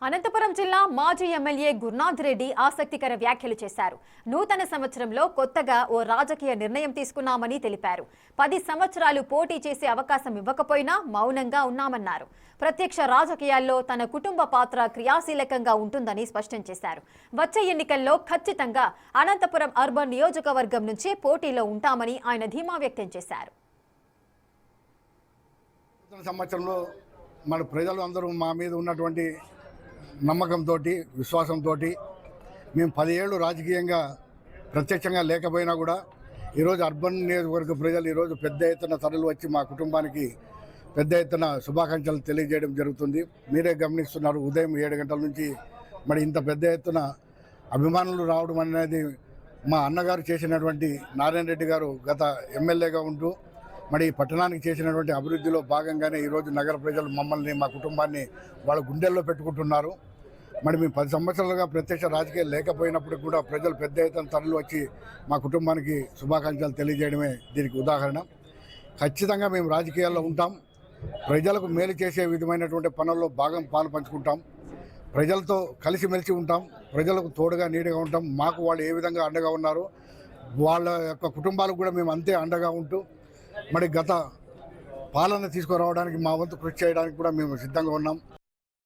అనంతపురం జిల్లా మాజీ ఎమ్మెల్యే గురునాథ్ రెడ్డి ఆసక్తికర వ్యాఖ్యలు చేశారు. నూతన సంవత్సరంలో కొత్తగా ఓ రాజకీయ నిర్ణయం తీసుకున్నామని తెలిపారు. 10 సంవత్సరాలు పోటీ చేసే అవకాశం ఇవ్వకపోయినా మౌనంగా ఉన్నామన్నారు. ప్రత్యక్ష రాజకీయాల్లో తన కుటుంబ పాత్ర క్రియాశీలకంగా ఉంటుందని స్పష్టం చేశారు. వచ్చే ఎన్నికల్లో ఖచ్చితంగా అనంతపురం అర్బన్ నియోజకవర్గం నుంచే పోటీలో ఉంటామని ఆయన ధీమా వ్యక్తం చేశారు. సంవత్సరంలో మన ప్రజలు అందరూ మా మీద ఉన్నటువంటి నమ్మకంతో విశ్వాసంతో మేము 10 ఏళ్ళు రాజకీయంగా ప్రత్యక్షంగా లేకపోయినా కూడా ఈరోజు అర్బన్ నియోజకవర్గ ప్రజలు ఈరోజు పెద్ద ఎత్తున తరలి వచ్చి మా కుటుంబానికి పెద్ద ఎత్తున శుభాకాంక్షలు తెలియజేయడం జరుగుతుంది. మీరే గమనిస్తున్నారు, ఉదయం 7 గంటల నుంచి మరి ఇంత పెద్ద ఎత్తున అభిమానులు రావడం అనేది మా అన్నగారు చేసినటువంటి నారాయణ రెడ్డి గారు గత ఎమ్మెల్యేగా ఉంటూ మరి పట్టణానికి చేసినటువంటి అభివృద్ధిలో భాగంగానే ఈరోజు నగర ప్రజలు మమ్మల్ని మా కుటుంబాన్ని వాళ్ళ గుండెల్లో పెట్టుకుంటున్నారు. మరి మేము 10 సంవత్సరాలుగా ప్రత్యక్ష రాజకీయాలు లేకపోయినప్పటికీ కూడా ప్రజలు పెద్ద ఎత్తున తరలి వచ్చి మా కుటుంబానికి శుభాకాంక్షలు తెలియజేయడమే దీనికి ఉదాహరణ. ఖచ్చితంగా మేము రాజకీయాల్లో ఉంటాం, ప్రజలకు మేలు చేసే విధమైనటువంటి పనుల్లో పాలు పంచుకుంటాం, ప్రజలతో కలిసిమెలిసి ఉంటాం, ప్రజలకు తోడుగా నీడగా ఉంటాం. మాకు వాళ్ళు ఏ విధంగా అండగా ఉన్నారో వాళ్ళ యొక్క కుటుంబాలకు కూడా మేము అంతే అండగా ఉంటూ మరి గత పాలన తీసుకురావడానికి మా వంతు కృషి చేయడానికి కూడా మేము సిద్ధంగా ఉన్నాం.